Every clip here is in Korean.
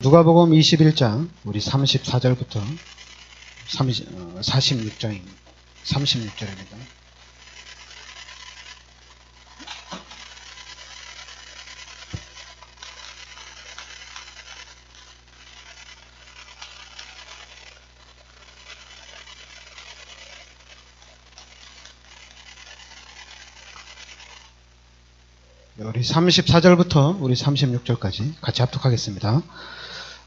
누가복음 21장 우리 34절부터 46절입니다. 36절입니다. 우리 34절부터 우리 36절까지 같이 합독하겠습니다.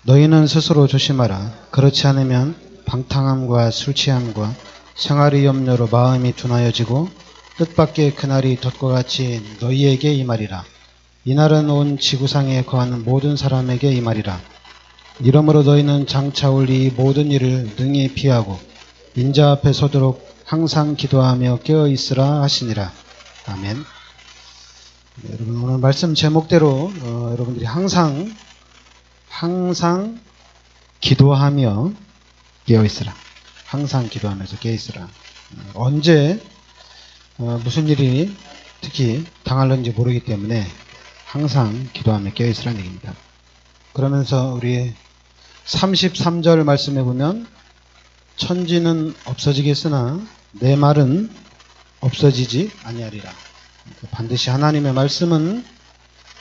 너희는 스스로 조심하라. 그렇지 않으면 방탕함과 술취함과 생활의 염려로 마음이 둔하여지고 뜻밖의 그날이 덫과 같이 너희에게 임하리라. 이날은 온 지구상에 거하는 모든 사람에게 임하리라. 이러므로 너희는 장차 올 이 모든 일을 능히 피하고 인자 앞에 서도록 항상 기도하며 깨어있으라 하시니라. 아멘. 네, 여러분 오늘 말씀 제목대로 여러분들이 항상 기도하며 깨어있으라. 항상 기도하면서 깨어있으라. 언제 무슨 일이 특히 당할는지 모르기 때문에 항상 기도하며 깨어있으라는 얘기입니다. 그러면서 우리 33절 말씀해 보면 천지는 없어지겠으나 내 말은 없어지지 아니하리라. 반드시 하나님의 말씀은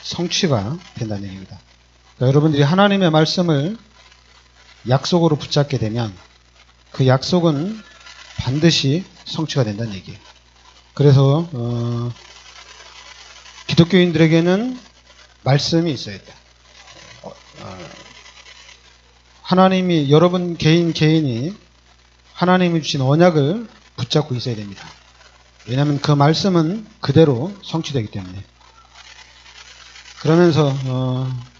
성취가 된다는 얘기입니다. 그러니까 여러분들이 하나님의 말씀을 약속으로 붙잡게 되면 그 약속은 반드시 성취가 된다는 얘기예요. 그래서 기독교인들에게는 말씀이 있어야 돼요. 하나님이 여러분 개인이 하나님이 주신 언약을 붙잡고 있어야 됩니다. 왜냐하면 그 말씀은 그대로 성취되기 때문에. 그러면서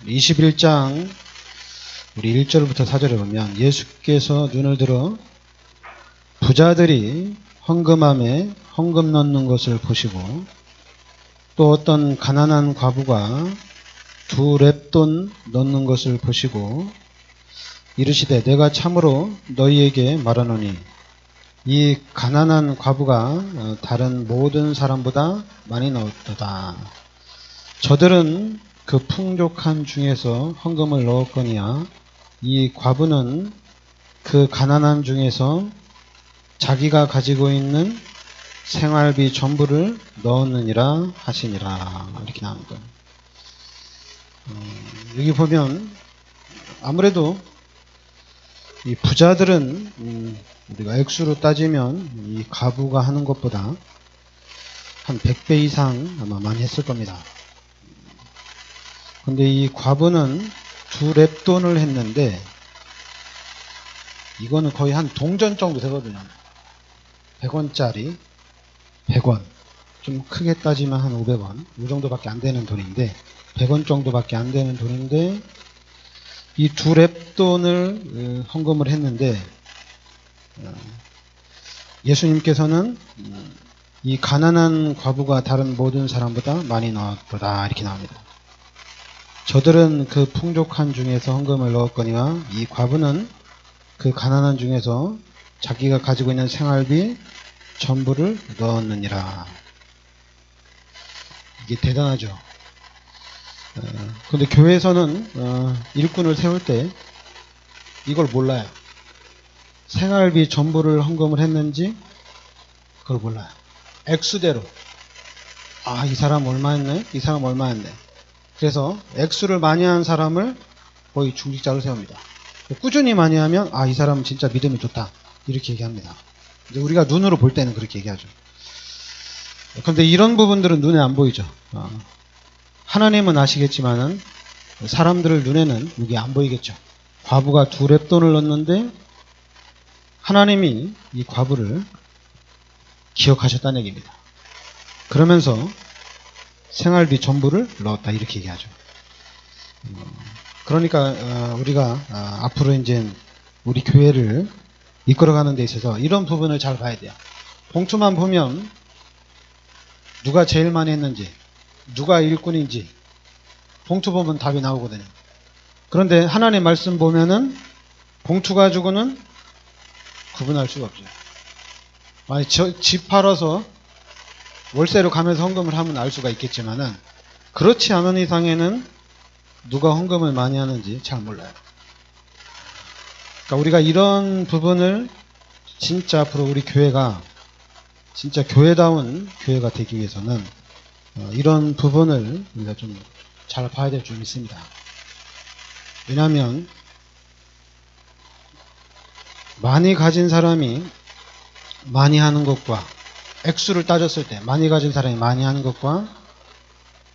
21장 우리 1절부터 4절에 보면 예수께서 눈을 들어 부자들이 헌금함에 헌금 넣는 것을 보시고 또 어떤 가난한 과부가 2렙돈 넣는 것을 보시고 이르시되 내가 참으로 너희에게 말하노니 이 가난한 과부가 다른 모든 사람보다 많이 넣었도다. 저들은 그 풍족한 중에서 헌금을 넣었거니와 이 과부는 그 가난한 중에서 자기가 가지고 있는 생활비 전부를 넣었느니라 하시니라. 이렇게 나옵니다. 여기 보면 아무래도 이 부자들은 우리가 액수로 따지면 이 과부가 하는 것보다 한 100배 이상 아마 많이 했을 겁니다. 근데 이 과부는 2렙돈을 했는데 이거는 거의 한 동전 정도 되거든요. 100원짜리 100원, 좀 크게 따지면 한 500원 이 정도밖에 안 되는 돈인데 100원 정도밖에 안 되는 돈인데 이 2렙돈을 헌금을 했는데 예수님께서는 이 가난한 과부가 다른 모든 사람보다 많이 넣었도다. 이렇게 나옵니다. 저들은 그 풍족한 중에서 헌금을 넣었거니와 이 과부는 그 가난한 중에서 자기가 가지고 있는 생활비 전부를 넣었느니라. 이게 대단하죠. 근데 교회에서는 일꾼을 세울 때 이걸 몰라요. 생활비 전부를 헌금을 했는지 그걸 몰라요. 액수대로 이 사람 얼마 했네? 이 사람 얼마 했네? 그래서 액수를 많이 한 사람을 거의 중직자로 세웁니다. 꾸준히 많이 하면 이 사람은 진짜 믿음이 좋다 이렇게 얘기합니다. 이제 우리가 눈으로 볼 때는 그렇게 얘기하죠. 그런데 이런 부분들은 눈에 안 보이죠. 하나님은 아시겠지만은 사람들의 눈에는 이게 안 보이겠죠. 과부가 2렙돈을 넣었는데 하나님이 이 과부를 기억하셨다는 얘기입니다. 그러면서 생활비 전부를 넣었다 이렇게 얘기하죠. 그러니까 우리가 앞으로 이제 우리 교회를 이끌어가는 데 있어서 이런 부분을 잘 봐야 돼요. 봉투만 보면 누가 제일 많이 했는지 누가 일꾼인지 봉투 보면 답이 나오거든요. 그런데 하나님의 말씀 보면은 봉투 가지고는 구분할 수가 없죠. 만약 집 팔아서 월세로 가면서 헌금을 하면 알 수가 있겠지만은 그렇지 않은 이상에는 누가 헌금을 많이 하는지 잘 몰라요. 그러니까 우리가 이런 부분을 진짜 앞으로 우리 교회가 진짜 교회다운 교회가 되기 위해서는 이런 부분을 우리가 좀 잘 봐야 될 줄 믿습니다. 왜냐하면 많이 가진 사람이 많이 하는 것과 액수를 따졌을 때 많이 가진 사람이 많이 하는 것과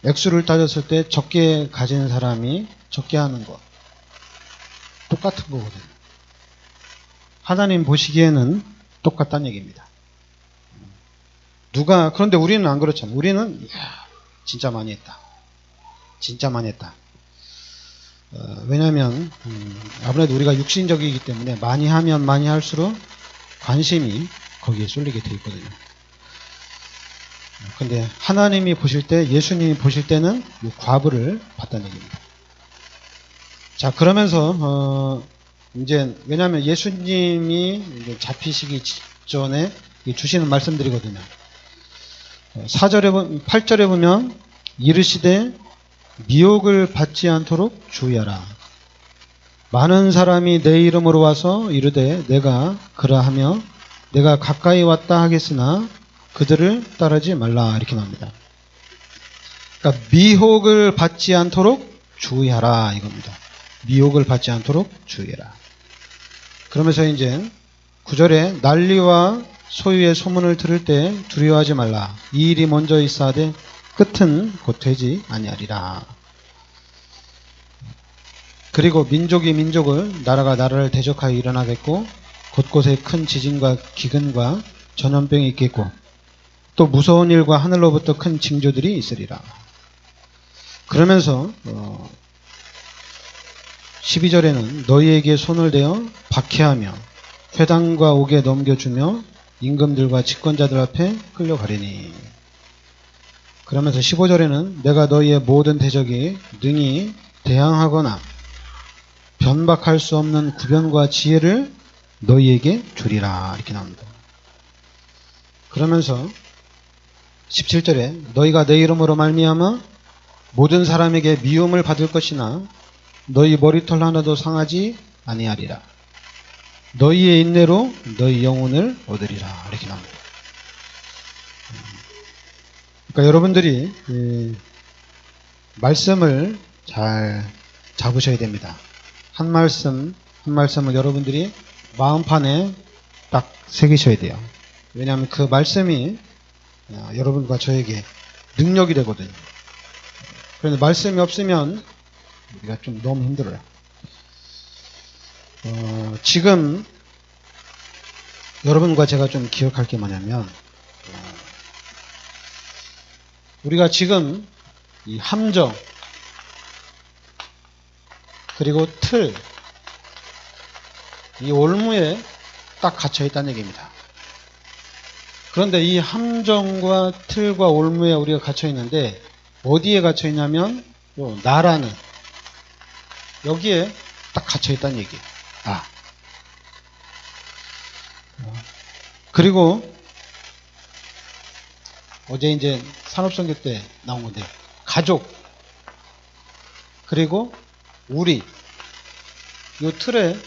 액수를 따졌을 때 적게 가진 사람이 적게 하는 것 똑같은 거거든요. 하나님 보시기에는 똑같다는 얘기입니다. 그런데 우리는 안 그렇잖아요. 우리는 이야, 진짜 많이 했다. 진짜 많이 했다. 왜냐하면 아무래도 우리가 육신적이기 때문에 많이 하면 많이 할수록 관심이 거기에 쏠리게 되어 있거든요. 근데 하나님이 보실 때, 예수님이 보실 때는 이 과부를 봤다는 얘기입니다. 자, 그러면서 이제 왜냐하면 예수님이 이제 잡히시기 직전에 주시는 말씀들이거든요. 8절에 보면 이르시되 미혹을 받지 않도록 주의하라. 많은 사람이 내 이름으로 와서 이르되 내가 그러하며 내가 가까이 왔다 하겠으나 그들을 따르지 말라 이렇게 나옵니다. 그러니까 미혹을 받지 않도록 주의하라 이겁니다. 미혹을 받지 않도록 주의해라. 그러면서 이제 9절에 난리와 소유의 소문을 들을 때 두려워하지 말라. 이 일이 먼저 있사하되 끝은 곧 되지 아니하리라. 그리고 민족이 민족을 나라가 나라를 대적하여 일어나겠고 곳곳에 큰 지진과 기근과 전염병이 있겠고 또 무서운 일과 하늘로부터 큰 징조들이 있으리라. 그러면서 12절에는 너희에게 손을 대어 박해하며 회당과 옥에 넘겨주며 임금들과 집권자들 앞에 끌려가리니. 그러면서 15절에는 내가 너희의 모든 대적이 능히 대항하거나 변박할 수 없는 구변과 지혜를 너희에게 주리라 이렇게 나옵니다. 그러면서 17절에 너희가 내 이름으로 말미암아 모든 사람에게 미움을 받을 것이나 너희 머리털 하나도 상하지 아니하리라. 너희의 인내로 너희 영혼을 얻으리라 이렇게 나옵니다. 그러니까 여러분들이 말씀을 잘 잡으셔야 됩니다. 한 말씀 한 말씀을 여러분들이 마음판에 딱 새기셔야 돼요. 왜냐하면 그 말씀이 여러분과 저에게 능력이 되거든요. 그런데 말씀이 없으면 우리가 좀 너무 힘들어요. 지금 여러분과 제가 좀 기억할 게 뭐냐면 우리가 지금 이 함정 그리고 틀 이 올무에 딱 갇혀 있다는 얘기입니다. 그런데 이 함정과 틀과 올무에 우리가 갇혀 있는데 어디에 갇혀 있냐면 요 나라는 여기에 딱 갇혀 있다는 얘기예요. 그리고 어제 이제 산업선교 때 나온 건데 가족 그리고 우리 요 틀에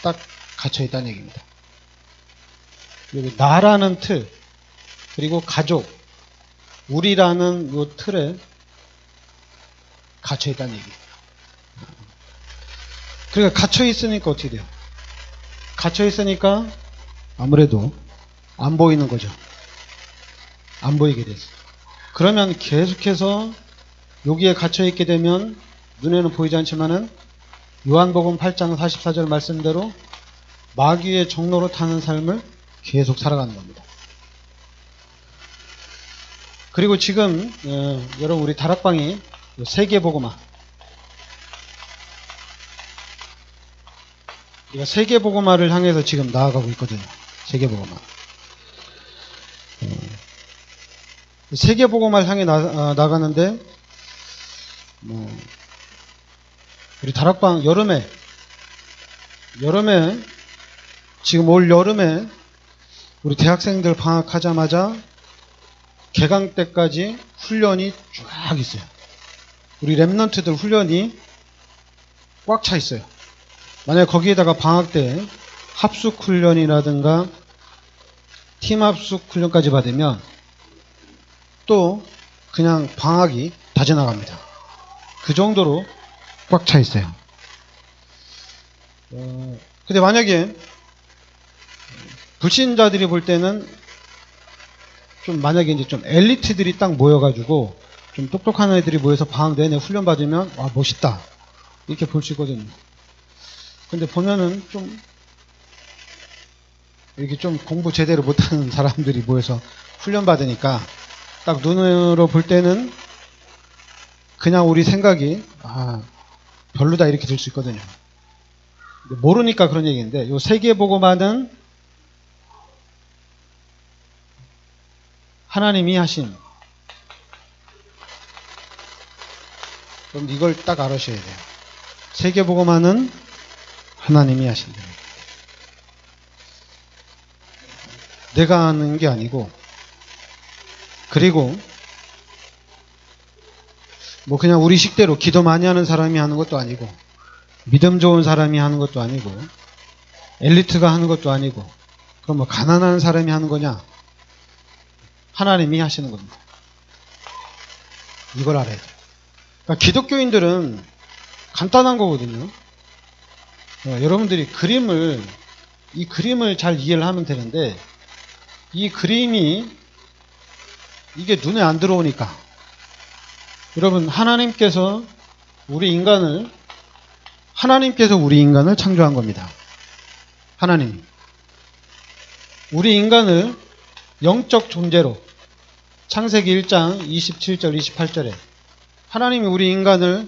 딱 갇혀 있다는 얘기입니다. 여기 나라는 틀 그리고 가족 우리라는 요 틀에 갇혀 있다는 얘기예요. 그러니까 갇혀 있으니까 어떻게 돼요? 갇혀 있으니까 아무래도 안 보이는 거죠. 안 보이게 돼서. 그러면 계속해서 여기에 갇혀 있게 되면 눈에는 보이지 않지만은 요한복음 8장 44절 말씀대로 마귀의 종로로 타는 삶을 계속 살아가는 겁니다. 그리고 지금 여러분 우리 다락방이 세계복음화 우리가 세계복음화를 향해서 지금 나아가고 있거든요. 세계복음화. 세계복음화를 향해 나가는데 우리 다락방 여름에 지금 올 여름에 우리 대학생들 방학하자마자 개강 때까지 훈련이 쫙 있어요. 우리 랩런트들 훈련이 꽉 차 있어요. 만약 거기에다가 방학 때 합숙 훈련이라든가 팀 합숙 훈련까지 받으면 또 그냥 방학이 다 지나갑니다. 그 정도로 꽉 차 있어요. 근데 만약에 불신자들이 볼 때는 좀 만약에 이제 좀 엘리트들이 딱 모여가지고 좀 똑똑한 애들이 모여서 방학 내내 훈련 받으면 와 멋있다 이렇게 볼 수 있거든요. 근데 보면은 좀 이렇게 좀 공부 제대로 못하는 사람들이 모여서 훈련 받으니까 딱 눈으로 볼 때는 그냥 우리 생각이 별로다 이렇게 될 수 있거든요. 모르니까 그런 얘기인데 요 세계보고만은 하나님이 하신, 그럼 이걸 딱 알으셔야 돼요. 세계보고만은 하나님이 하신다. 내가 하는 게 아니고, 그리고 뭐 그냥 우리 식대로 기도 많이 하는 사람이 하는 것도 아니고, 믿음 좋은 사람이 하는 것도 아니고, 엘리트가 하는 것도 아니고, 그럼 뭐 가난한 사람이 하는 거냐? 하나님이 하시는 겁니다. 이걸 알아야 돼요. 그러니까 기독교인들은 간단한 거거든요. 여러분들이 이 그림을 잘 이해를 하면 되는데, 이 그림이 이게 눈에 안 들어오니까, 여러분 하나님께서 우리 인간을 창조한 겁니다. 하나님이 우리 인간을 영적 존재로, 창세기 1장 27절 28절에 하나님이 우리 인간을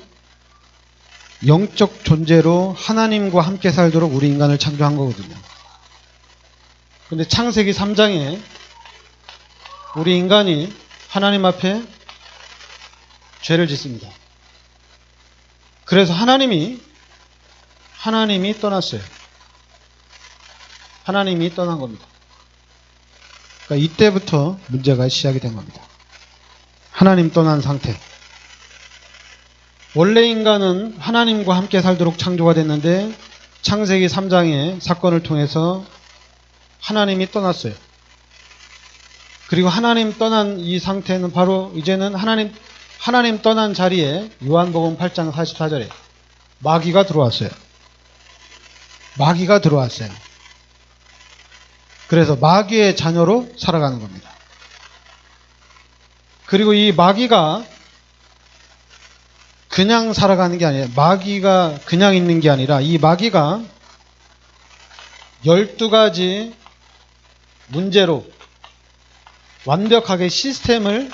영적 존재로 하나님과 함께 살도록 우리 인간을 창조한 거거든요. 근데 창세기 3장에 우리 인간이 하나님 앞에 죄를 짓습니다. 그래서 하나님이 떠났어요. 하나님이 떠난 겁니다. 그러니까 이때부터 문제가 시작이 된 겁니다. 하나님 떠난 상태. 원래 인간은 하나님과 함께 살도록 창조가 됐는데 창세기 3장의 사건을 통해서 하나님이 떠났어요. 그리고 하나님 떠난 이 상태는 바로 이제는 하나님 떠난 자리에 요한복음 8장 44절에 마귀가 들어왔어요. 그래서 마귀의 자녀로 살아가는 겁니다. 그리고 이 마귀가 그냥 살아가는 게 아니라, 마귀가 그냥 있는 게 아니라 이 마귀가 12가지 문제로 완벽하게 시스템을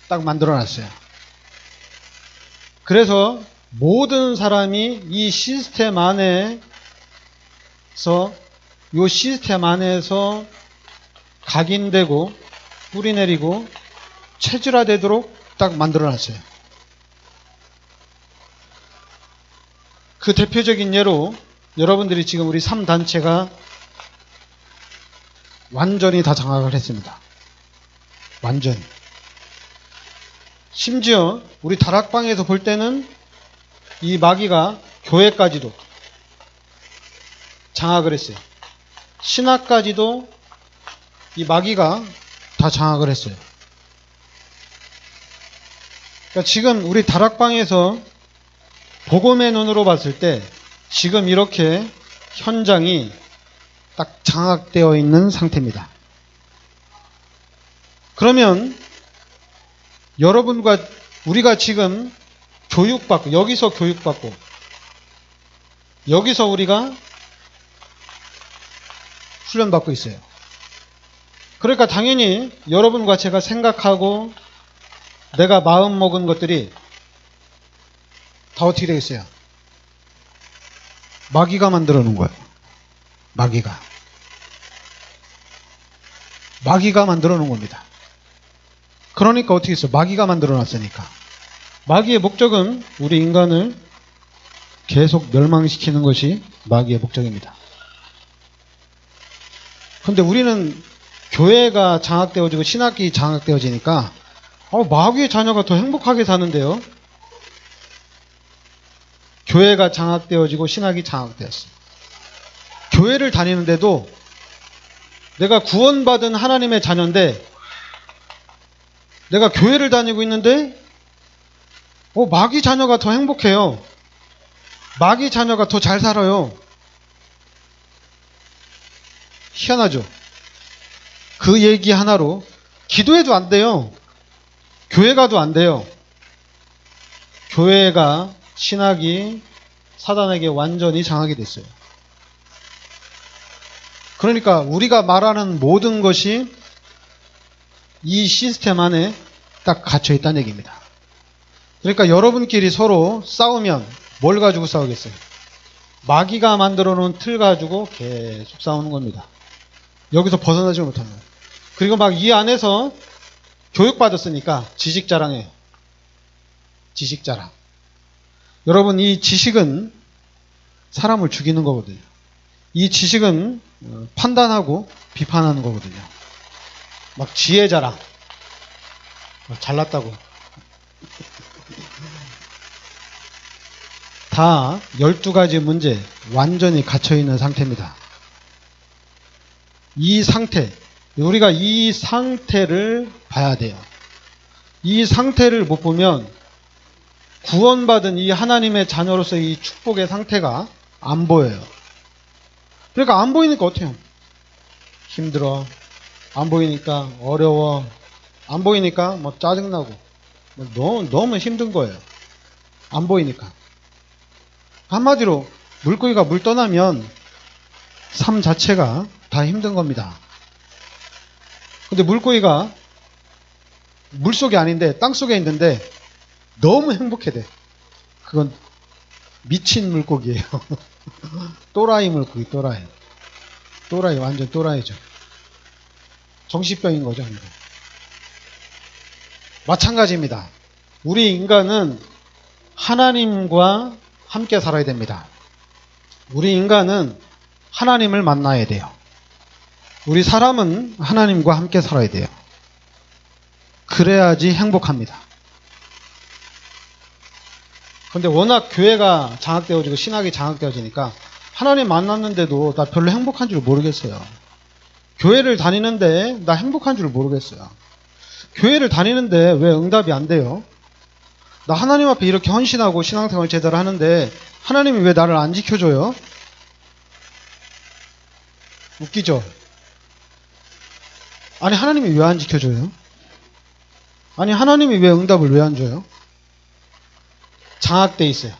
딱 만들어 놨어요. 그래서 모든 사람이 이 시스템 안에서 각인되고 뿌리내리고 체질화되도록 딱 만들어 놨어요. 그 대표적인 예로 여러분들이 지금 우리 3단체가 완전히 다 장악을 했습니다. 완전히. 심지어 우리 다락방에서 볼 때는 이 마귀가 교회까지도 장악을 했어요. 신학까지도 이 마귀가 다 장악을 했어요. 그러니까 지금 우리 다락방에서 복음의 눈으로 봤을 때 지금 이렇게 현장이 딱 장악되어 있는 상태입니다. 그러면 여러분과 우리가 지금 여기서 교육받고 여기서 우리가 훈련받고 있어요. 그러니까 당연히 여러분과 제가 생각하고 내가 마음 먹은 것들이 다 어떻게 되겠어요? 마귀가 만들어 놓은 거예요. 마귀가 만들어 놓은 겁니다. 그러니까 어떻게 했어요? 마귀가 만들어 놨으니까. 마귀의 목적은 우리 인간을 계속 멸망시키는 것이 마귀의 목적입니다. 그런데 우리는 교회가 장악되어지고 신학이 장악되어지니까 마귀의 자녀가 더 행복하게 사는데요. 교회가 장악되어지고 신학이 장악되었어요. 교회를 다니는데도 내가 구원받은 하나님의 자녀인데 내가 교회를 다니고 있는데 마귀 자녀가 더 행복해요. 마귀 자녀가 더 잘 살아요. 희한하죠? 그 얘기 하나로 기도해도 안 돼요. 교회 가도 안 돼요. 교회가 신학이 사단에게 완전히 장악이 됐어요. 그러니까 우리가 말하는 모든 것이 이 시스템 안에 딱 갇혀 있다는 얘기입니다. 그러니까 여러분끼리 서로 싸우면 뭘 가지고 싸우겠어요? 마귀가 만들어 놓은 틀 가지고 계속 싸우는 겁니다. 여기서 벗어나지 못합니다. 그리고 막 이 안에서 교육받았으니까 지식 자랑해요. 지식 자랑. 여러분, 이 지식은 사람을 죽이는 거거든요. 이 지식은 판단하고 비판하는 거거든요. 막 지혜 자랑. 잘났다고. 다 12가지 문제 완전히 갇혀있는 상태입니다. 이 상태, 우리가 이 상태를 봐야 돼요. 이 상태를 못 보면 구원받은 이 하나님의 자녀로서의 이 축복의 상태가 안 보여요. 그러니까 안 보이니까 어떻게 해요? 힘들어. 안 보이니까 어려워. 안 보이니까 뭐 짜증나고. 너무 힘든 거예요. 안 보이니까. 한마디로 물고기가 물 떠나면 삶 자체가 다 힘든 겁니다. 근데 물고기가 물속이 아닌데 땅속에 있는데 너무 행복해 돼. 그건 미친 물고기예요. 또라이 물고기, 또라이. 또라이, 완전 또라이죠. 정신병인 거죠. 마찬가지입니다. 우리 인간은 하나님과 함께 살아야 됩니다. 우리 인간은 하나님을 만나야 돼요. 우리 사람은 하나님과 함께 살아야 돼요. 그래야지 행복합니다. 근데 워낙 교회가 장악되어지고 신학이 장악되어지니까 하나님 만났는데도 나 별로 행복한 줄 모르겠어요. 교회를 다니는데 나 행복한 줄 모르겠어요. 교회를 다니는데 왜 응답이 안 돼요? 나 하나님 앞에 이렇게 헌신하고 신앙생활 제대로 하는데 하나님이 왜 나를 안 지켜줘요? 웃기죠? 아니 하나님이 왜 안 지켜줘요? 아니 하나님이 왜 응답을 왜 안 줘요? 장악돼 있어요.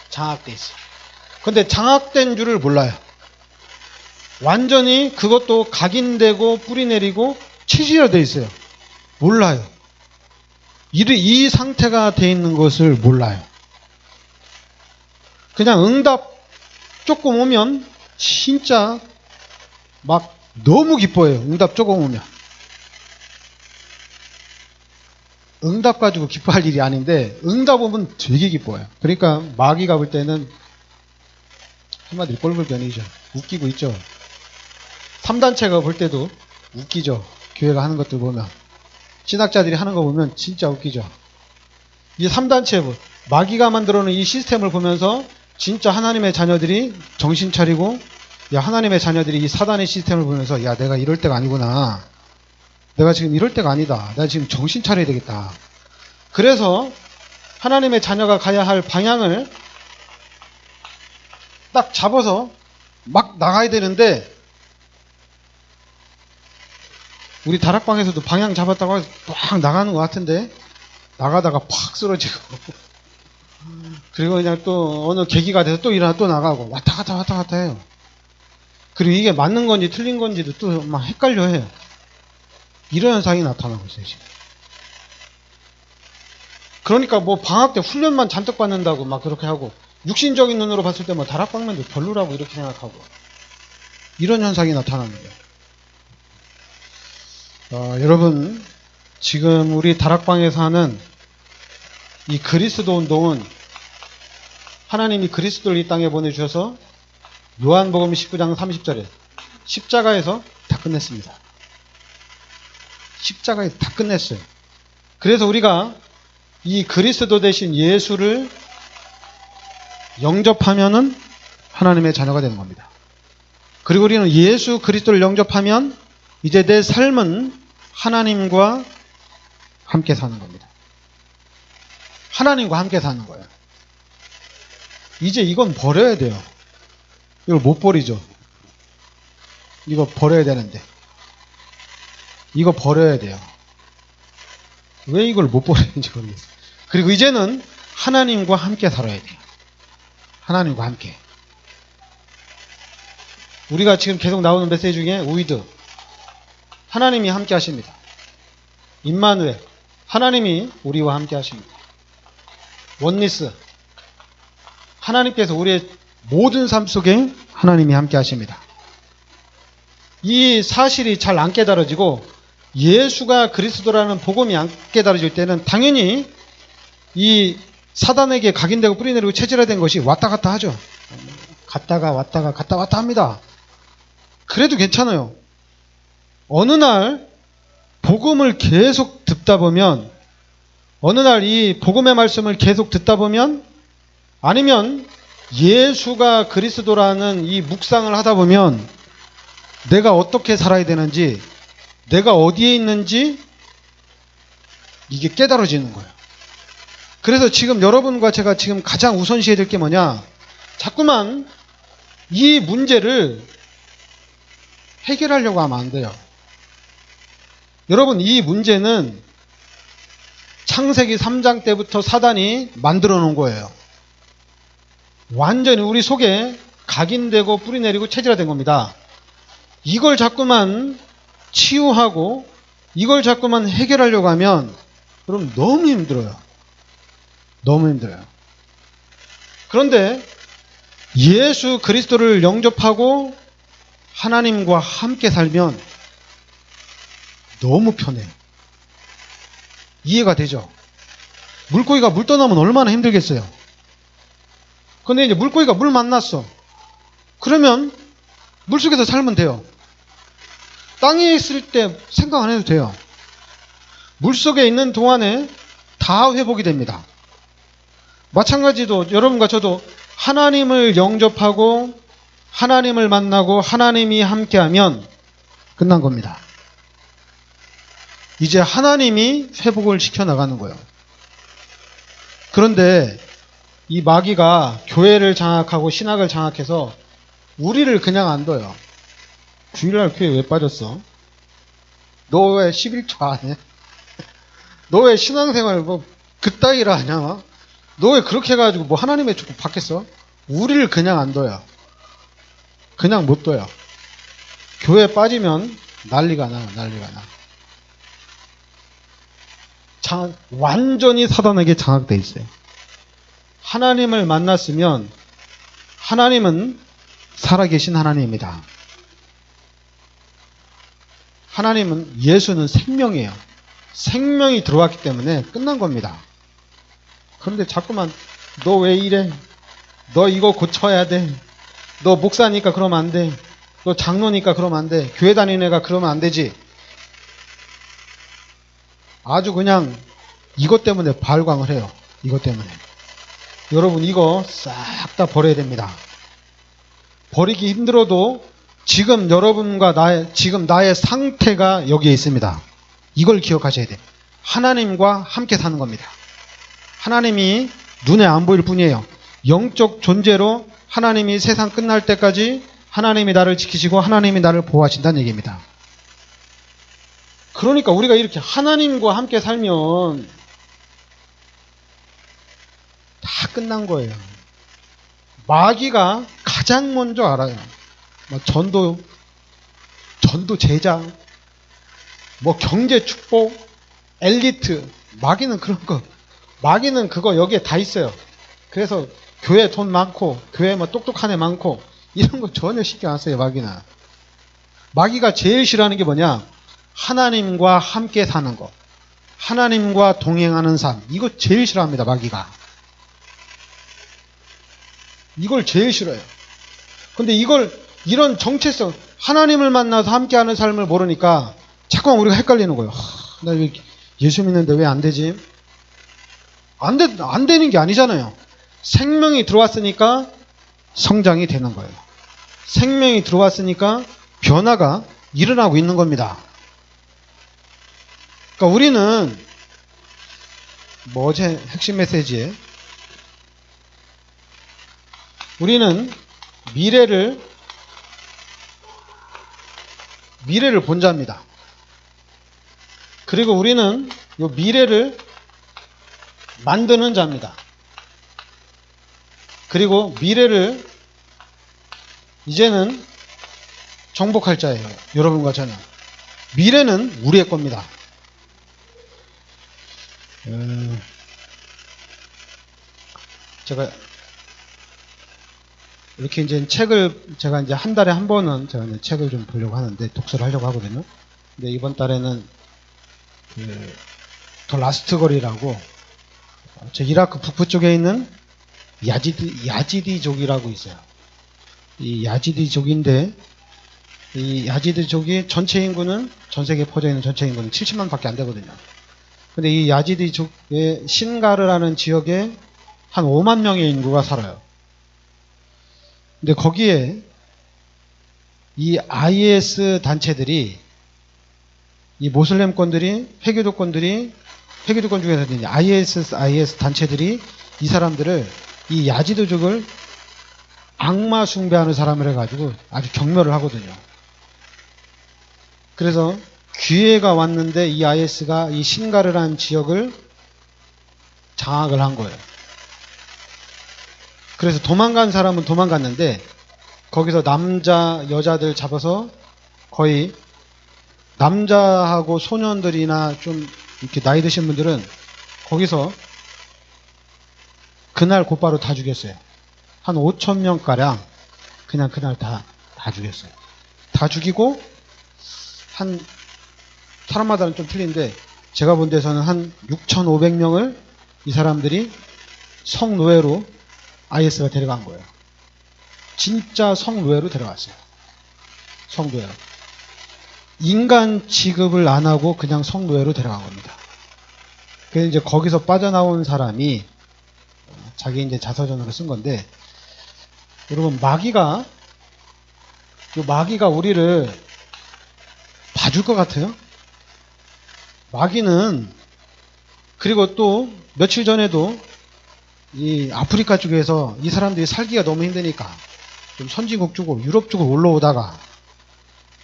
장악돼 있어요. 근데 장악된 줄을 몰라요. 완전히 그것도 각인되고 뿌리내리고 치질화돼 있어요. 몰라요. 이 상태가 돼 있는 것을 몰라요. 그냥 응답 조금 오면 진짜 막 너무 기뻐해요. 응답 조금 오면. 응답 가지고 기뻐할 일이 아닌데 응답 오면 되게 기뻐요. 그러니까 마귀가 볼 때는 한마디로 꼴불견이죠. 웃기고 있죠. 3단체가 볼 때도 웃기죠. 교회가 하는 것들 보면. 신학자들이 하는 거 보면 진짜 웃기죠. 이 3단체, 마귀가 만들어놓은 이 시스템을 보면서 진짜 하나님의 자녀들이 정신 차리고, 야, 하나님의 자녀들이 이 사단의 시스템을 보면서, 야, 내가 이럴 때가 아니구나. 내가 지금 이럴 때가 아니다. 내가 지금 정신 차려야 되겠다. 그래서 하나님의 자녀가 가야 할 방향을 딱 잡아서 막 나가야 되는데, 우리 다락방에서도 방향 잡았다고 해서 막 나가는 것 같은데 나가다가 팍 쓰러지고 그리고 그냥 또 어느 계기가 돼서 또 일어나 또 나가고 왔다 갔다 해요. 그리고 이게 맞는 건지 틀린 건지도 또 막 헷갈려 해요. 이런 현상이 나타나고 있어요 지금. 그러니까 뭐 방학 때 훈련만 잔뜩 받는다고 막 그렇게 하고 육신적인 눈으로 봤을 때 뭐 다락방면도 별로라고 이렇게 생각하고 이런 현상이 나타나는 거예요. 여러분, 지금 우리 다락방에서 하는 이 그리스도 운동은 하나님이 그리스도를 이 땅에 보내주셔서 요한복음 19장 30절에 십자가에서 다 끝냈습니다. 십자가에서 다 끝냈어요. 그래서 우리가 이 그리스도 대신 예수를 영접하면은 하나님의 자녀가 되는 겁니다. 그리고 우리는 예수 그리스도를 영접하면 이제 내 삶은 하나님과 함께 사는 겁니다. 하나님과 함께 사는 거예요. 이제 이건 버려야 돼요. 이걸 못 버리죠. 이거 버려야 되는데. 이거 버려야 돼요. 왜 이걸 못 버리는지 모르겠어요. 그리고 이제는 하나님과 함께 살아야 돼요. 하나님과 함께. 우리가 지금 계속 나오는 메시지 중에 우이드, 하나님이 함께 하십니다. 임마누엘, 하나님이 우리와 함께 하십니다. 원리스, 하나님께서 우리의 모든 삶 속에 하나님이 함께 하십니다. 이 사실이 잘 안 깨달아지고 예수가 그리스도라는 복음이 안 깨달아질 때는 당연히 이 사단에게 각인되고 뿌리내리고 체질화된 것이 왔다 갔다 하죠. 갔다가 왔다가 갔다 왔다 합니다. 그래도 괜찮아요. 어느 날 복음을 계속 듣다 보면, 어느 날 이 복음의 말씀을 계속 듣다 보면, 아니면 예수가 그리스도라는 이 묵상을 하다 보면 내가 어떻게 살아야 되는지, 내가 어디에 있는지 이게 깨달아지는 거예요. 그래서 지금 여러분과 제가 지금 가장 우선시해야 될 게 뭐냐, 자꾸만 이 문제를 해결하려고 하면 안 돼요. 여러분, 이 문제는 창세기 3장 때부터 사단이 만들어 놓은 거예요. 완전히 우리 속에 각인되고 뿌리내리고 체질화된 겁니다. 이걸 자꾸만 치유하고 이걸 자꾸만 해결하려고 하면 그럼 너무 힘들어요. 너무 힘들어요. 그런데 예수 그리스도를 영접하고 하나님과 함께 살면 너무 편해요. 이해가 되죠? 물고기가 물 떠나면 얼마나 힘들겠어요. 근데 이제 물고기가 물 만났어. 그러면 물속에서 살면 돼요. 땅에 있을 때 생각 안 해도 돼요. 물속에 있는 동안에 다 회복이 됩니다. 마찬가지로 여러분과 저도 하나님을 영접하고 하나님을 만나고 하나님이 함께하면 끝난 겁니다. 이제 하나님이 회복을 시켜나가는 거예요. 그런데 이 마귀가 교회를 장악하고 신학을 장악해서 우리를 그냥 안 둬요. 주일날 교회 왜 빠졌어? 너 왜 11조 안 해? 너 왜 신앙생활 뭐 그따위라 하냐? 너 왜 그렇게 해가지고 뭐 하나님의 축복 받겠어? 우리를 그냥 안 둬요. 그냥 못 둬요. 교회 빠지면 난리가 나요. 난리가 나. 완전히 사단에게 장악되어 있어요. 하나님을 만났으면 하나님은 살아계신 하나님입니다. 하나님은, 예수는 생명이에요. 생명이 들어왔기 때문에 끝난 겁니다. 그런데 자꾸만 너 왜 이래? 너 이거 고쳐야 돼. 너 목사니까 그러면 안 돼. 너 장로니까 그러면 안 돼. 교회 다니는 애가 그러면 안 되지. 아주 그냥 이것 때문에 발광을 해요. 이것 때문에. 여러분, 이거 싹 다 버려야 됩니다. 버리기 힘들어도 지금 여러분과 지금 나의 상태가 여기에 있습니다. 이걸 기억하셔야 돼요. 하나님과 함께 사는 겁니다. 하나님이 눈에 안 보일 뿐이에요. 영적 존재로 하나님이 세상 끝날 때까지 하나님이 나를 지키시고 하나님이 나를 보호하신다는 얘기입니다. 그러니까 우리가 이렇게 하나님과 함께 살면 다 끝난 거예요. 마귀가 가장 먼저 알아요. 전도 제자, 뭐 경제 축복, 엘리트, 마귀는 그런 거, 마귀는 그거 여기에 다 있어요. 그래서 교회 돈 많고, 교회 뭐 똑똑한 애 많고, 이런 거 전혀 신경 안 써요, 마귀는. 마귀가 제일 싫어하는 게 뭐냐? 하나님과 함께 사는 거, 하나님과 동행하는 삶, 이거 제일 싫어합니다, 마귀가. 이걸 제일 싫어요. 근데 이런 정체성, 하나님을 만나서 함께하는 삶을 모르니까 자꾸만 우리가 헷갈리는 거예요. 나 예수 믿는데 왜 안 되지? 안 되는 게 아니잖아요. 생명이 들어왔으니까 성장이 되는 거예요. 생명이 들어왔으니까 변화가 일어나고 있는 겁니다. 그러니까 우리는 어제 핵심 메시지에 우리는 미래를 본 자입니다. 그리고 우리는 이 미래를 만드는 자입니다. 그리고 미래를 이제는 정복할 자예요. 여러분과 저는. 미래는 우리의 겁니다. 제가 이렇게 이제 책을 제가 이제 한 달에 한 번은 제가 이제 책을 좀 보려고 하는데 독서를 하려고 하거든요. 근데 이번 달에는 더 라스트 거리라고 저 이라크 북부 쪽에 있는 야지디족이라고 있어요. 이 야지디족인데 이 야지디족이 전체 인구는 전 세계에 퍼져 있는 전체 인구는 70만 밖에 안 되거든요. 근데 이 야지디족의 신가르라는 지역에 한 5만 명의 인구가 살아요. 근데 거기에 이 IS 단체들이 이 모슬렘권들이 회교도권 중에서 이제 IS 단체들이 이 사람들을 이 야지드족을 악마 숭배하는 사람을 해가지고 아주 경멸을 하거든요. 그래서 기회가 왔는데 이 IS가 이 신가르라는 지역을 장악을 한 거예요. 그래서 도망간 사람은 도망갔는데 거기서 남자, 여자들 잡아서 거의 남자하고 소년들이나 좀 이렇게 나이 드신 분들은 거기서 그날 곧바로 다 죽였어요. 한 5천 명가량 그냥 그날 다 죽였어요. 다 죽이고 한 사람마다는 좀 틀린데 제가 본 데서는 한 6,500명을 이 사람들이 성노예로 IS가 데려간 거예요. 진짜 성노예로 데려갔어요. 성노예로. 인간 취급을 안 하고 그냥 성노예로 데려간 겁니다. 그래서 이제 거기서 빠져나온 사람이 자기 이제 자서전으로 쓴 건데, 여러분 마귀가 우리를 봐줄 것 같아요? 마귀는 그리고 또 며칠 전에도 이 아프리카 쪽에서 이 사람들이 살기가 너무 힘드니까 좀 선진국 쪽으로 유럽 쪽으로 올라오다가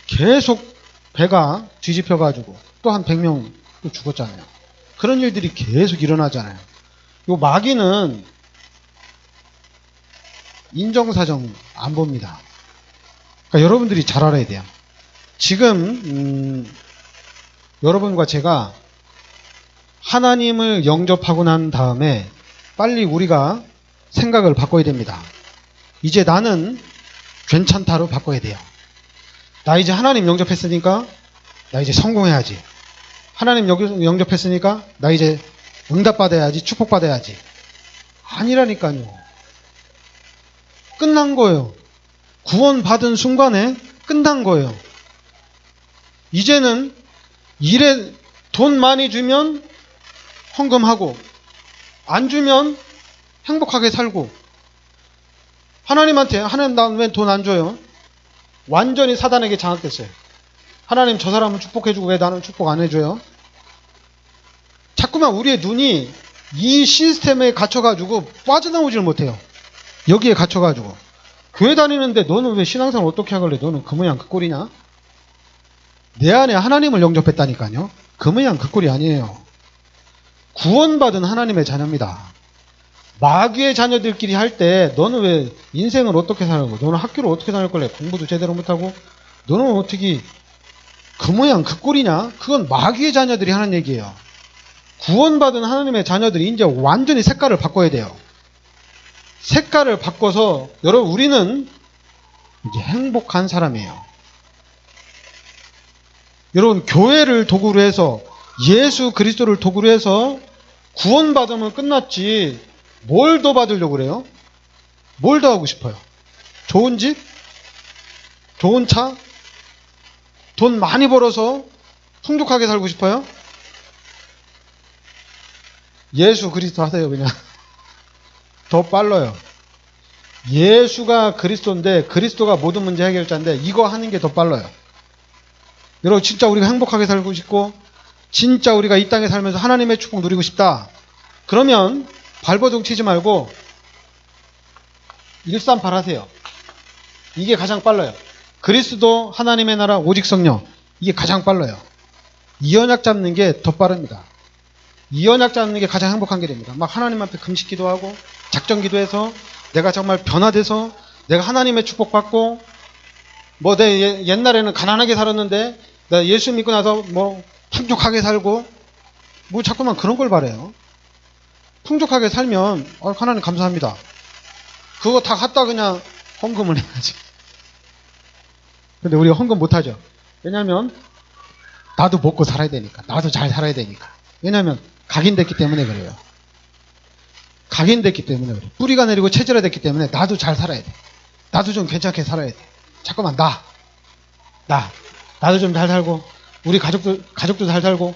계속 배가 뒤집혀가지고 또 한 100명 또 죽었잖아요. 그런 일들이 계속 일어나잖아요. 요 마귀는 인정사정 안 봅니다. 그러니까 여러분들이 잘 알아야 돼요. 지금 여러분과 제가 하나님을 영접하고 난 다음에 빨리 우리가 생각을 바꿔야 됩니다. 이제 나는 괜찮다로 바꿔야 돼요. 나 이제 하나님 영접했으니까 나 이제 성공해야지. 하나님 영접했으니까 나 이제 응답받아야지, 축복받아야지. 아니라니까요. 끝난 거예요. 구원받은 순간에 끝난 거예요. 이제는 일에 돈 많이 주면 헌금하고 안 주면 행복하게 살고, 하나님한테 하나님 나 왜 돈 안 줘요? 완전히 사단에게 장악됐어요. 하나님 저 사람은 축복해주고 왜 나는 축복 안 해줘요? 자꾸만 우리의 눈이 이 시스템에 갇혀가지고 빠져나오질 못해요. 여기에 갇혀가지고 교회 다니는데 너는 왜 신앙생활 어떻게 하길래 너는 그 모양 그 꼴이냐? 내 안에 하나님을 영접했다니까요. 그 모양 그 꼴이 아니에요. 구원받은 하나님의 자녀입니다. 마귀의 자녀들끼리 할 때 너는 왜 인생을 어떻게 살고 너는 학교를 어떻게 다닐 걸래? 공부도 제대로 못하고 너는 어떻게 그 모양 그 꼴이냐? 그건 마귀의 자녀들이 하는 얘기예요. 구원받은 하나님의 자녀들이 이제 완전히 색깔을 바꿔야 돼요. 색깔을 바꿔서 여러분 우리는 이제 행복한 사람이에요. 여러분 교회를 도구로 해서 예수 그리스도를 도구로 해서 구원받으면 끝났지 뭘 더 받으려고 그래요? 뭘 더 하고 싶어요? 좋은 집? 좋은 차? 돈 많이 벌어서 풍족하게 살고 싶어요? 예수 그리스도 하세요 그냥. 더 빨라요. 예수가 그리스도인데 그리스도가 모든 문제 해결자인데 이거 하는 게 더 빨라요. 여러분 진짜 우리가 행복하게 살고 싶고 진짜 우리가 이 땅에 살면서 하나님의 축복 누리고 싶다. 그러면 발버둥 치지 말고 138 하세요. 이게 가장 빨라요. 그리스도 하나님의 나라 오직 성령 이게 가장 빨라요. 이 언약 잡는 게 더 빠릅니다. 이 언약 잡는 게 가장 행복한 게 됩니다. 막 하나님 앞에 금식 기도하고 작정 기도해서 내가 정말 변화돼서 내가 하나님의 축복받고 뭐 내 옛날에는 가난하게 살았는데 내가 예수 믿고 나서 뭐 풍족하게 살고 뭐 자꾸만 그런 걸 바래요. 풍족하게 살면 하나님 감사합니다. 그거 다 갖다 그냥 헌금을 해야지. 근데 우리가 헌금 못하죠. 왜냐하면 나도 먹고 살아야 되니까. 나도 잘 살아야 되니까. 왜냐하면 각인됐기 때문에 그래요. 각인됐기 때문에 그래요. 뿌리가 내리고 체질화됐기 때문에 나도 잘 살아야 돼. 나도 좀 괜찮게 살아야 돼. 잠깐만 나도 좀 잘 살고 우리 가족도 잘 살고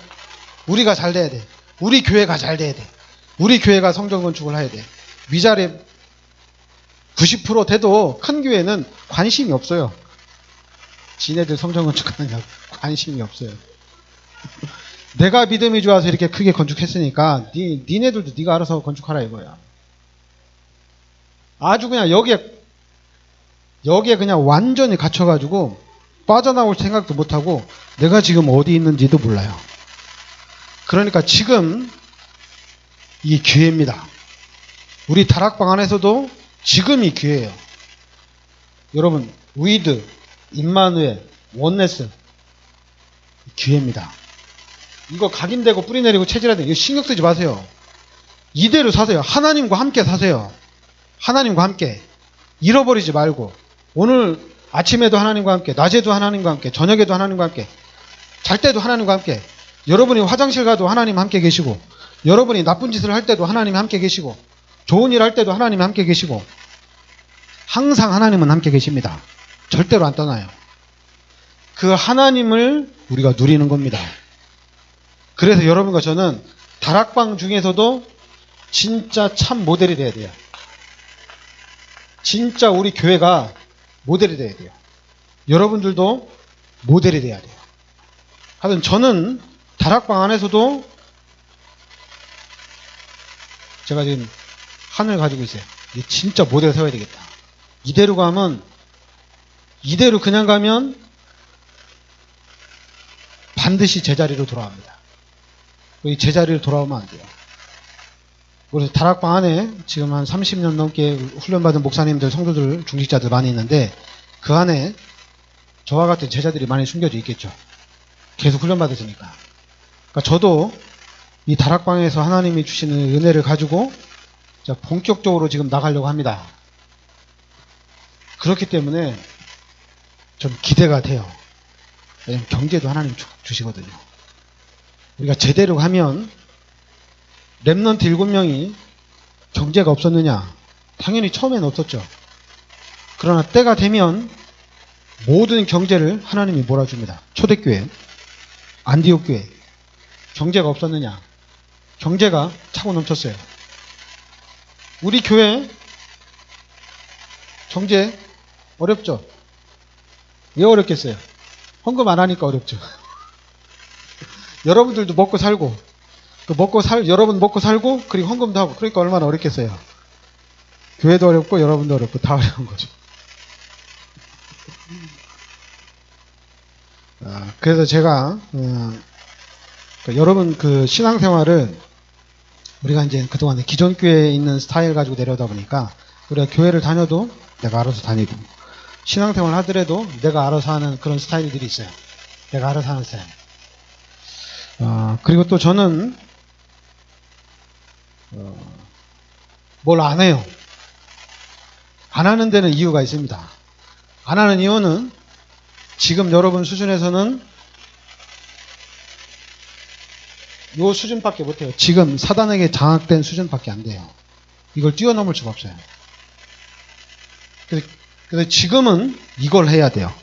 우리가 잘 돼야 돼. 우리 교회가 잘 돼야 돼. 우리 교회가 성전 건축을 해야 돼. 위자료 90% 돼도 큰 교회는 관심이 없어요. 지네들 성전 건축하느냐고 관심이 없어요. 내가 믿음이 좋아서 이렇게 크게 건축했으니까 니네들도 네가 알아서 건축하라 이거야. 아주 그냥 여기에 그냥 완전히 갇혀가지고 빠져나올 생각도 못하고 내가 지금 어디 있는지도 몰라요. 그러니까 지금 이 기회입니다. 우리 다락방 안에서도 지금이 기회예요. 여러분 위드, 임마누엘, 원네스 기회입니다. 이거 각인되고 뿌리 내리고 체질화되고 이거 신경 쓰지 마세요. 이대로 사세요. 하나님과 함께 사세요. 하나님과 함께. 잃어버리지 말고 오늘 아침에도 하나님과 함께, 낮에도 하나님과 함께, 저녁에도 하나님과 함께, 잘 때도 하나님과 함께, 여러분이 화장실 가도 하나님 함께 계시고, 여러분이 나쁜 짓을 할 때도 하나님 함께 계시고, 좋은 일 할 때도 하나님 함께 계시고, 항상 하나님은 함께 계십니다. 절대로 안 떠나요. 그 하나님을 우리가 누리는 겁니다. 그래서 여러분과 저는 다락방 중에서도 진짜 참 모델이 돼야 돼요. 진짜 우리 교회가 모델이 돼야 돼요. 여러분들도 모델이 돼야 돼요. 하여튼 저는 다락방 안에서도 제가 지금 하늘 가지고 있어요. 진짜 모델 세워야 되겠다. 이대로 그냥 가면 반드시 제자리로 돌아갑니다. 이 제자리로 돌아오면 안 돼요. 그래서 다락방 안에 지금 한 30년 넘게 훈련받은 목사님들, 성도들, 중직자들 많이 있는데 그 안에 저와 같은 제자들이 많이 숨겨져 있겠죠. 계속 훈련받았으니까. 그러니까 저도 이 다락방에서 하나님이 주시는 은혜를 가지고 본격적으로 지금 나가려고 합니다. 그렇기 때문에 좀 기대가 돼요. 왜냐면 경제도 하나님 주시거든요. 우리가 제대로 하면 랩넌트 7명이 경제가 없었느냐? 당연히 처음엔 없었죠. 그러나 때가 되면 모든 경제를 하나님이 몰아줍니다. 초대교회, 안디옥교회 경제가 없었느냐? 경제가 차고 넘쳤어요. 우리 교회 경제 어렵죠? 왜 어렵겠어요? 헌금 안 하니까 어렵죠. 여러분들도 먹고 살고 여러분 먹고 살고 그리고 헌금도 하고 그러니까 얼마나 어렵겠어요. 교회도 어렵고 여러분도 어렵고 다 어려운 거죠. 그래서 제가 여러분 그 신앙생활을 우리가 이제 그동안에 기존 교회에 있는 스타일 가지고 내려오다 보니까 우리가 교회를 다녀도 내가 알아서 다니고 신앙생활 하더라도 내가 알아서 하는 그런 스타일들이 있어요. 내가 알아서 하는 스타일. 그리고 또 저는 뭘 안 해요. 안 하는 데는 이유가 있습니다. 안 하는 이유는 지금 여러분 수준에서는 요 수준밖에 못해요. 지금 사단에게 장악된 수준밖에 안 돼요. 이걸 뛰어넘을 수가 없어요. 그래서 지금은 이걸 해야 돼요.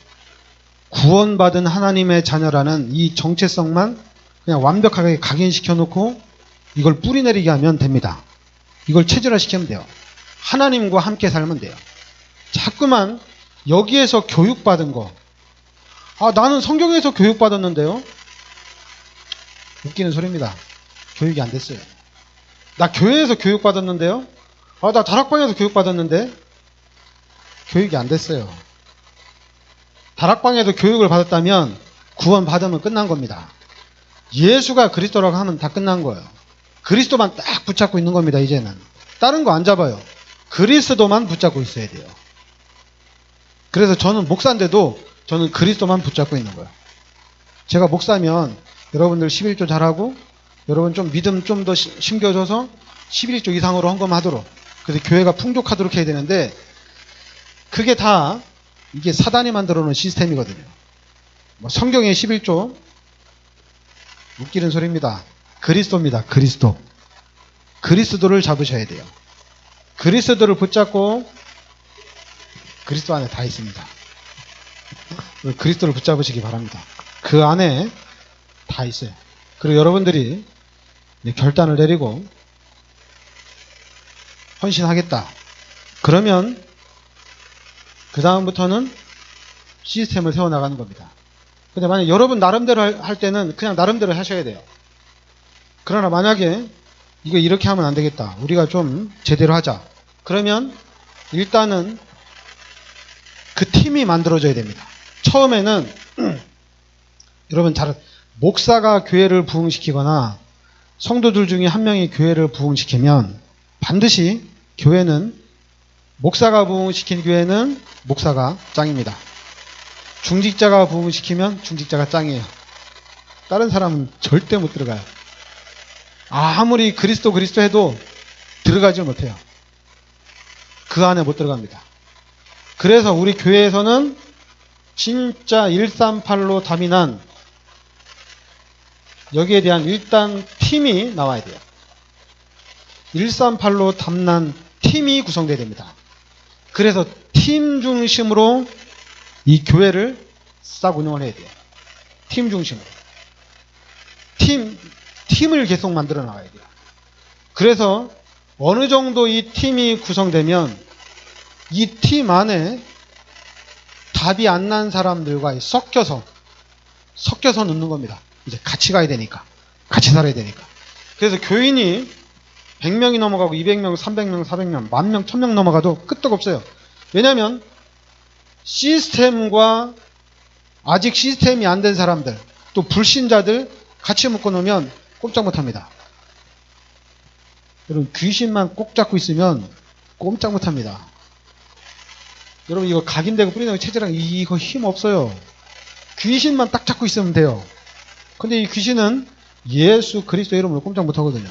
구원받은 하나님의 자녀라는 이 정체성만 그냥 완벽하게 각인시켜 놓고 이걸 뿌리내리게 하면 됩니다. 이걸 체질화시키면 돼요. 하나님과 함께 살면 돼요. 자꾸만 여기에서 교육받은 거. 나는 성경에서 교육받았는데요. 웃기는 소리입니다. 교육이 안 됐어요. 나 교회에서 교육받았는데요. 나 다락방에서 교육받았는데 교육이 안 됐어요. 다락방에서 교육을 받았다면 구원 받으면 끝난 겁니다. 예수가 그리스도라고 하면 다 끝난 거예요. 그리스도만 딱 붙잡고 있는 겁니다. 이제는 다른 거 안 잡아요. 그리스도만 붙잡고 있어야 돼요. 그래서 저는 목사인데도 저는 그리스도만 붙잡고 있는 거예요. 제가 목사면 여러분들 11조 잘하고 여러분 좀 믿음 좀 더 심겨줘서 11조 이상으로 헌금하도록, 그래서 교회가 풍족하도록 해야 되는데 그게 다 이게 사단이 만들어 놓은 시스템이거든요. 성경의 11조 웃기는 소리입니다. 그리스도입니다. 그리스도를 잡으셔야 돼요. 그리스도를 붙잡고 그리스도 안에 다 있습니다. 그리스도를 붙잡으시기 바랍니다. 그 안에 다 있어요. 그리고 여러분들이 결단을 내리고 헌신하겠다. 그러면 그 다음부터는 시스템을 세워나가는 겁니다. 근데 만약 여러분 나름대로 할 때는 그냥 나름대로 하셔야 돼요. 그러나 만약에 이거 이렇게 하면 안 되겠다. 우리가 좀 제대로 하자. 그러면 일단은 그 팀이 만들어져야 됩니다. 처음에는 여러분 목사가 교회를 부흥시키거나 성도들 중에 한 명이 교회를 부흥시키면 반드시 교회는 목사가 부흥시킨 교회는 목사가 짱입니다. 중직자가 부흥시키면 중직자가 짱이에요. 다른 사람은 절대 못 들어가요. 아무리 그리스도 해도 들어가지 못해요. 그 안에 못 들어갑니다. 그래서 우리 교회에서는 진짜 138로 답이 난 여기에 대한 일단 팀이 나와야 돼요. 138로 답난 팀이 구성돼야 됩니다. 그래서 팀 중심으로 이 교회를 싹 운영을 해야 돼요. 팀 중심으로. 팀을 계속 만들어 나가야 돼요. 그래서 어느 정도 이 팀이 구성되면 이 팀 안에 답이 안 난 사람들과 섞여서 넣는 겁니다. 이제 같이 가야 되니까. 같이 살아야 되니까. 그래서 교인이 100명이 넘어가고 200명, 300명, 400명, 10,000명, 1000명 넘어가도 끄떡 없어요. 왜냐하면 시스템과 아직 시스템이 안 된 사람들, 또 불신자들 같이 묶어 놓으면 꼼짝 못합니다. 여러분 귀신만 꼭 잡고 있으면 꼼짝 못합니다. 여러분 이거 각인되고 뿌리는 체질랑 이거 힘 없어요. 귀신만 딱 잡고 있으면 돼요. 근데 이 귀신은 예수 그리스도 이름으로 꼼짝 못하거든요.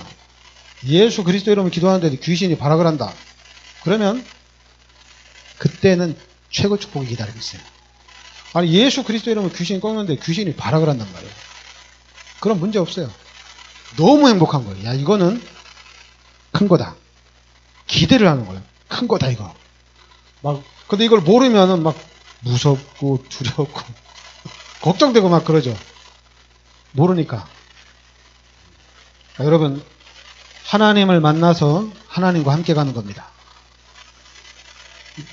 예수 그리스도 이름으로 기도하는데 귀신이 발악을 한다. 그러면 그때는 최고 축복이 기다리고 있어요. 아니 예수 그리스도 이름으로 귀신이 꺾는데 귀신이 발악을 한단 말이에요. 그럼 문제 없어요. 너무 행복한 거예요. 야 이거는 큰 거다. 기대를 하는 거예요. 큰 거다 이거. 근데 이걸 모르면은 막 무섭고 두렵고 걱정되고 막 그러죠. 모르니까. 여러분 하나님을 만나서 하나님과 함께 가는 겁니다.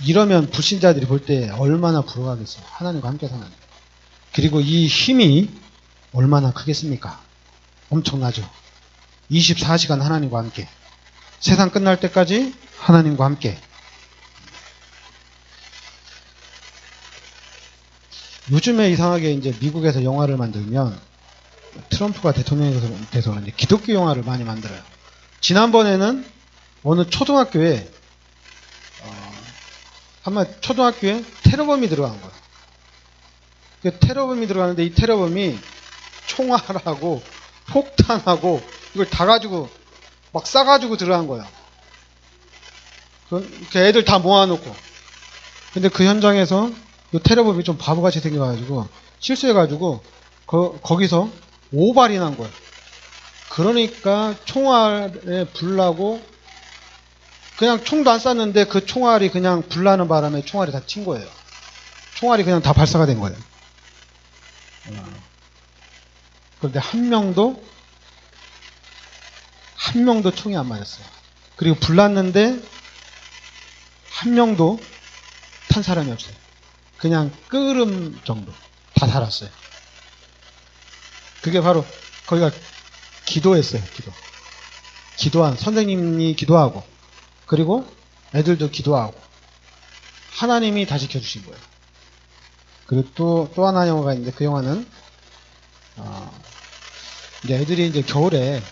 이러면 불신자들이 볼 때 얼마나 부러워하겠어요. 하나님과 함께 사는. 그리고 이 힘이 얼마나 크겠습니까? 엄청나죠. 24시간 하나님과 함께. 세상 끝날 때까지 하나님과 함께. 요즘에 이상하게 이제 미국에서 영화를 만들면 트럼프가 대통령이 돼서 그런지 기독교 영화를 많이 만들어요. 지난번에는 어느 초등학교에 초등학교에 테러범이 들어간 거예요. 그 테러범이 들어가는데 이 테러범이 총알하고 폭탄하고 이걸 다 가지고 막 싸가지고 들어간 거예요. 그 애들 다 모아놓고. 근데 그 현장에서 그 테러범이 좀 바보같이 생겨가지고 실수해가지고 거기서 오발이 난 거예요. 그러니까 총알에 불나고 그냥 총도 안 쐈는데 그 총알이 그냥 불나는 바람에 총알이 다 튄 거예요. 총알이 그냥 다 발사가 된 거예요. 그런데 한 명도 총이 안 맞았어요. 그리고 불났는데 한 명도 탄 사람이 없어요. 그냥 끓음 정도 다 살았어요. 그게 바로 거기가 기도했어요. 기도한 선생님이 기도하고 그리고 애들도 기도하고 하나님이 다 지켜주신 거예요. 그리고 또 하나 영화가 있는데 그 영화는 이제 애들이 이제 겨울에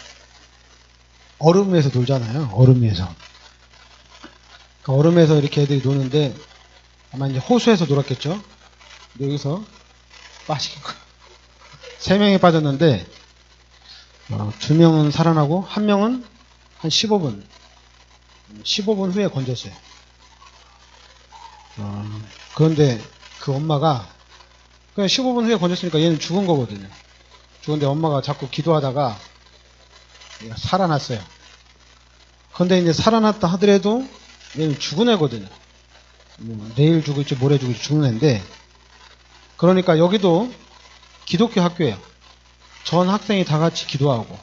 얼음 위에서 놀잖아요. 얼음 위에서. 그 얼음에서 이렇게 애들이 노는데 아마 이제 호수에서 놀았겠죠. 근데 여기서 빠진 거예요. 3명이 빠졌는데 2명은 살아나고 1명은 한 15분 후에 건졌어요. 그런데 그 엄마가 그냥 15분 후에 건졌으니까 얘는 죽은 거거든요. 죽은데 엄마가 자꾸 기도하다가 얘가 살아났어요. 그런데 이제 살아났다 하더라도 얘는 죽은 애거든요. 내일 죽을지 모레 죽을지 죽는 애인데 그러니까 여기도 기독교 학교예요. 전 학생이 다 같이 기도하고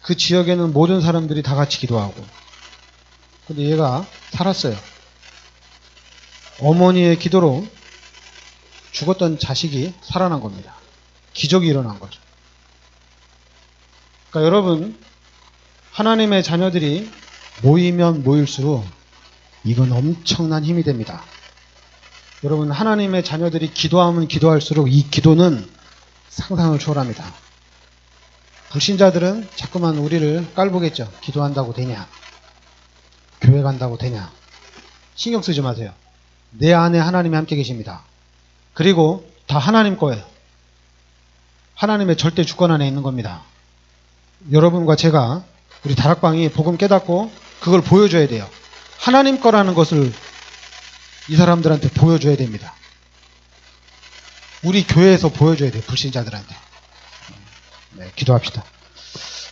그 지역에는 모든 사람들이 다 같이 기도하고 근데 얘가 살았어요. 어머니의 기도로 죽었던 자식이 살아난 겁니다. 기적이 일어난 거죠. 그러니까 여러분 하나님의 자녀들이 모이면 모일수록 이건 엄청난 힘이 됩니다. 여러분 하나님의 자녀들이 기도하면 기도할수록 이 기도는 상상을 초월합니다. 불신자들은 자꾸만 우리를 깔보겠죠. 기도한다고 되냐? 교회 간다고 되냐? 신경 쓰지 마세요. 내 안에 하나님이 함께 계십니다. 그리고 다 하나님 거예요. 하나님의 절대 주권 안에 있는 겁니다. 여러분과 제가 우리 다락방이 복음 깨닫고 그걸 보여줘야 돼요. 하나님 거라는 것을 이 사람들한테 보여줘야 됩니다. 우리 교회에서 보여줘야 돼요. 불신자들한테. 네, 기도합시다.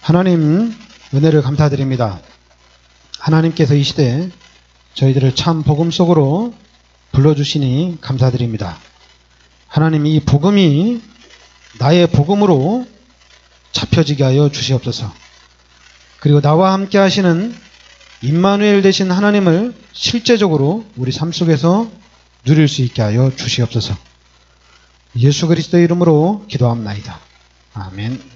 하나님 은혜를 감사드립니다. 하나님께서 이 시대에 저희들을 참 복음 속으로 불러주시니 감사드립니다. 하나님 이 복음이 나의 복음으로 잡혀지게 하여 주시옵소서. 그리고 나와 함께 하시는 임마누엘 되신 하나님을 실제적으로 우리 삶 속에서 누릴 수 있게 하여 주시옵소서. 예수 그리스도의 이름으로 기도합나이다. 아멘.